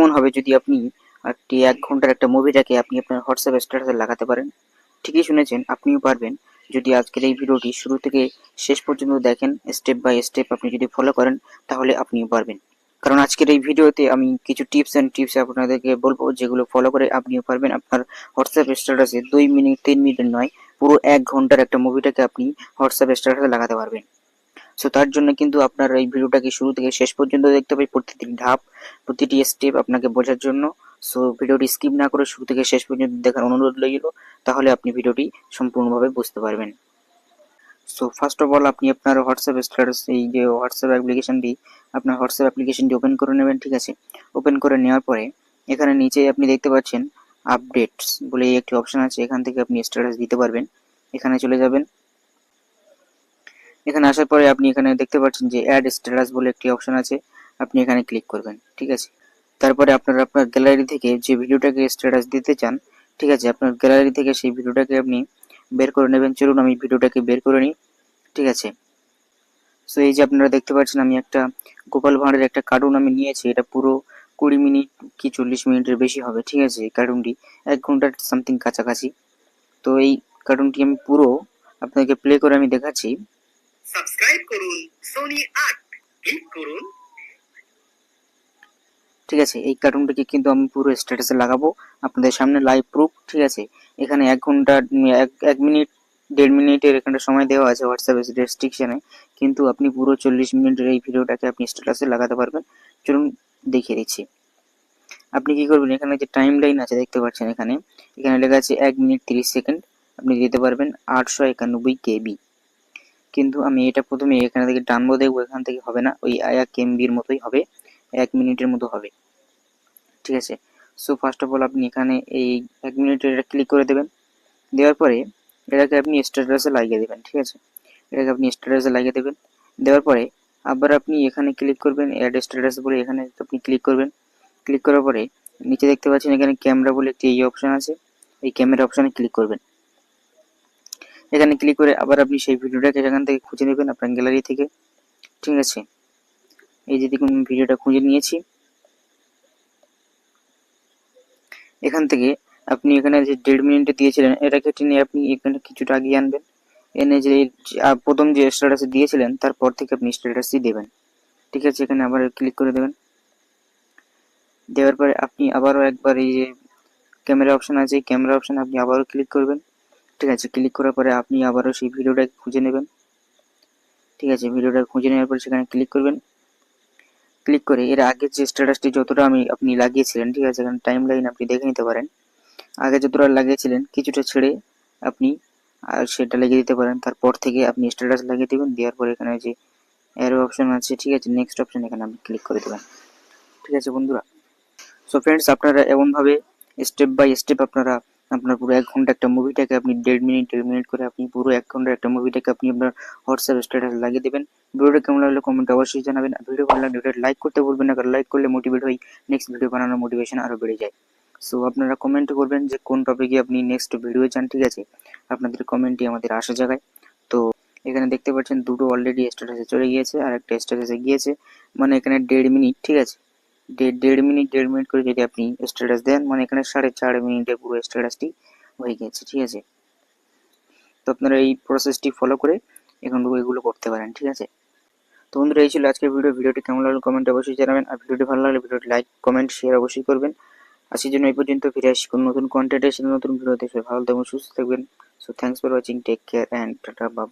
কেমন হবে যদি আপনি একটি 1 ঘন্টার একটা মুভিটাকে আপনি আপনার হোয়াটসঅ্যাপ স্ট্যাটাসে লাগাতে পারেন? ঠিকই শুনেছেন, আপনিও পারবেন। যদি আজকের এই ভিডিওটি শুরু থেকে শেষ পর্যন্ত দেখেন, স্টেপ বাই স্টেপ আপনি যদি ফলো করেন, তাহলে আপনিও পারবেন। কারণ আজকের এই ভিডিওতে আমি কিছু টিপস আপনাদেরকে বলবো, যেগুলো ফলো করে আপনিও পারবেন আপনার হোয়াটসঅ্যাপ স্ট্যাটাসে 2 মিনিট 3 মিনিটের নয়, পুরো 1 ঘন্টার একটা মুভিটাকে আপনি হোয়াটসঅ্যাপ স্ট্যাটাসে লাগাতে পারবেন। সো তার জন্য কিন্তু আপনার এই ভিডিওটাকে শুরু থেকে শেষ পর্যন্ত দেখতে হবে, প্রতিটি ধাপ প্রতিটি স্টেপ আপনাকে বোঝার জন্য। সো ভিডিওটি স্কিপ না করে শুরু থেকে শেষ পর্যন্ত দেখার অনুরোধ রইল, তাহলে আপনি ভিডিওটি সম্পূর্ণভাবে বুঝতে পারবেন। সো ফার্স্ট অফ অল আপনি আপনার হোয়াটসঅ্যাপ স্ট্যাটাস, এই যে হোয়াটসঅ্যাপ অ্যাপ্লিকেশনটি, আপনার হোয়াটসঅ্যাপ অ্যাপ্লিকেশনটি ওপেন করে নেবেন, ঠিক আছে। ওপেন করে নেওয়ার পরে এখানে নিচে আপনি দেখতে পাচ্ছেন আপডেটস বলে একটি অপশন আছে, এখান থেকে আপনি স্ট্যাটাস দিতে পারবেন। এখানে চলে যাবেন। এখানে আসার পরে আপনি এখানে দেখতে পাচ্ছেন যে অ্যাড স্ট্যাটাস বলে একটি অপশন আছে, আপনি এখানে ক্লিক করবেন, ঠিক আছে। তারপরে আপনার গ্যালারি থেকে যে ভিডিওটাকে স্ট্যাটাস দিতে চান, ঠিক আছে, আপনার গ্যালারি থেকে সেই ভিডিওটাকে আপনি বের করে নেবেন। চলুন আমি ভিডিওটাকে বের করে নিই, ঠিক আছে। সো এই যে আপনারা দেখতে পাচ্ছেন আমি একটা গোপাল ভাঁড়ের একটা কার্টুন আমি নিয়েছি, এটা পুরো 20 মিনিট কি 40 মিনিটের বেশি হবে, ঠিক আছে। এই কার্টুনটি 1 ঘন্টার সামথিং কাছাকাছি। তো এই কার্টুনটি আমি পুরো আপনাকে প্লে করে আমি দেখাচ্ছি। সাবস্ক্রাইব করুন সোনি 8, ক্লিক করুন, ঠিক আছে। এই কার্টুনটাকে কিন্তু আমি পুরো স্ট্যাটাসে লাগাবো আপনাদের সামনে, লাইভ প্রুফ, ঠিক আছে। এখানে 1 ঘন্টা 1 মিনিট 1.5 মিনিটের এখানে সময় দেওয়া আছে হোয়াটসঅ্যাপ রেস্ট্রিকশনে, কিন্তু আপনি পুরো 40 মিনিটের এই ভিডিওটাকে আপনি স্ট্যাটাসে লাগাতে পারবেন। চলুন দেখিয়ে দিচ্ছি। আপনি কি করবেন, এখানে যে টাইম লাইন আছে দেখতে পাচ্ছেন, এখানে এখানে লেখা আছে 1 মিনিট 30 সেকেন্ড, আপনি দিতে পারবেন 891 কেবি। কিন্তু আমি এটা প্রথমে এখানে থেকে টানবো, দেখবো এখান থেকে হবে না, ওই 1 এমবির মতোই হবে, 1 মিনিটের মতো হবে, ঠিক আছে। সো ফার্স্ট অফ অল আপনি এখানে এই 1 মিনিটের এটা ক্লিক করে দেবেন। দেওয়ার পরে এটাকে আপনি স্ট্যাটাসে লাগিয়ে দেবেন, ঠিক আছে। এটাকে আপনি স্ট্যাটাসে লাগিয়ে দেবেন। দেওয়ার পরে আবার আপনি এখানে ক্লিক করবেন, অ্যাড স্ট্যাটাস বলে এখানে আপনি ক্লিক করবেন। ক্লিক করার পরে নিচে দেখতে পাচ্ছেন এখানে ক্যামেরা বলে একটি এই অপশন আছে, এই ক্যামেরা অপশনে ক্লিক করবেন। এখানে ক্লিক করে আবার আপনি সেই ভিডিওটাকে এখান থেকে খুঁজে নেবেন আপনার গ্যালারি থেকে, ঠিক আছে। এই যে দেখুন ভিডিওটা খুঁজে নিয়েছি। এখান থেকে আপনি এখানে যে 1.5 মিনিটে দিয়েছিলেন, এটাকে টেনে আপনি এখানে কিছুটা আগিয়ে আনবেন, এনে যে প্রথম যে স্ট্যাটাসে দিয়েছিলেন তারপর থেকে আপনি স্ট্যাটাসই দেবেন, ঠিক আছে। এখানে আবার ক্লিক করে দেবেন। দেওয়ার পরে আপনি আবারও একবার এই যে ক্যামেরা অপশন আছে, এই ক্যামেরা অপশন আপনি আবারও ক্লিক করবেন, ঠিক আছে। ক্লিক করার পরে আপনি আবারও সেই ভিডিওটা খুঁজে নেবেন, ঠিক আছে। ভিডিওটা খুঁজে নেওয়ার পরে সেখানে ক্লিক করবেন। ক্লিক করে এর আগের যে স্ট্যাটাসটি যতটা আপনি লাগিয়েছিলেন, ঠিক আছে, এখানে টাইম লাইন আপনি দেখে নিতে পারেন। আগে যতটা লাগিয়েছিলেন কিছুটা ছেড়ে আপনি আর সেটা লাগিয়ে দিতে পারেন। তারপর থেকে আপনি স্ট্যাটাস লাগিয়ে দেবেন। দেওয়ার পরে এখানে যে অ্যারো অপশন আছে, ঠিক আছে, নেক্সট অপশন এখানে আপনি ক্লিক করে দেবেন, ঠিক আছে বন্ধুরা। সো ফ্রেন্ডস, আপনারা এমনভাবে স্টেপ বাই স্টেপ আপনারা আপনার পুরো 1 ঘন্টা একটা মুভিটাকে আপনি 1.5 মিনিট করে আপনি পুরো 1 ঘন্টার একটা মুভিটাকে আপনি আপনার হোয়াটসঅ্যাপ স্ট্যাটাস লাগিয়ে দেবেন। ভিডিওটা কেমন লাগলো কমেন্টে অবশ্যই জানাবেন। আর ভিডিও ভালো লাগলে ভিডিওটা লাইক করতে ভুলবেন না, কারণ লাইক করলে মোটিভেট হই, নেক্সট ভিডিও বানানোর মোটিভেশন আরও বেড়ে যায়। সো আপনারা কমেন্ট করবেন যে কোন টপিকে আপনি নেক্সট ভিডিও চান, ঠিক আছে। আপনাদের কমেন্টই আমাদের আশা জাগায়। তো এখানে দেখতে পাচ্ছেন দুটো অলরেডি স্ট্যাটাসে চলে গিয়েছে আর একটা স্ট্যাটাসে গিয়েছে, মানে এখানে 1.5 মিনিট, ঠিক আছে। 1.5 মিনিট করে যদি আপনি স্ট্যাটাস দেন, মানে এখানে 4.5 মিনিটে পুরো স্ট্যাটাসটি হয়ে গেছে, ঠিক আছে। তো আপনারা এই প্রসেসটি ফলো করে এখন এগুলো করতে পারেন, ঠিক আছে। তো বন্ধুরা, এই ছিল আজকের ভিডিওটি কেমন লাগলো কমেন্টে অবশ্যই জানাবেন। আর ভিডিওটি ভালো লাগলে ভিডিওটি লাইক কমেন্ট শেয়ার অবশ্যই করবেন। আজকের জন্য এই পর্যন্ত, ফিরে আসি কোনো নতুন কন্টেন্টের সাথে নতুন ভিডিওতে। ভালো থাকবেন, সুস্থ থাকবেন। So thanks for watching, take care and tata, by.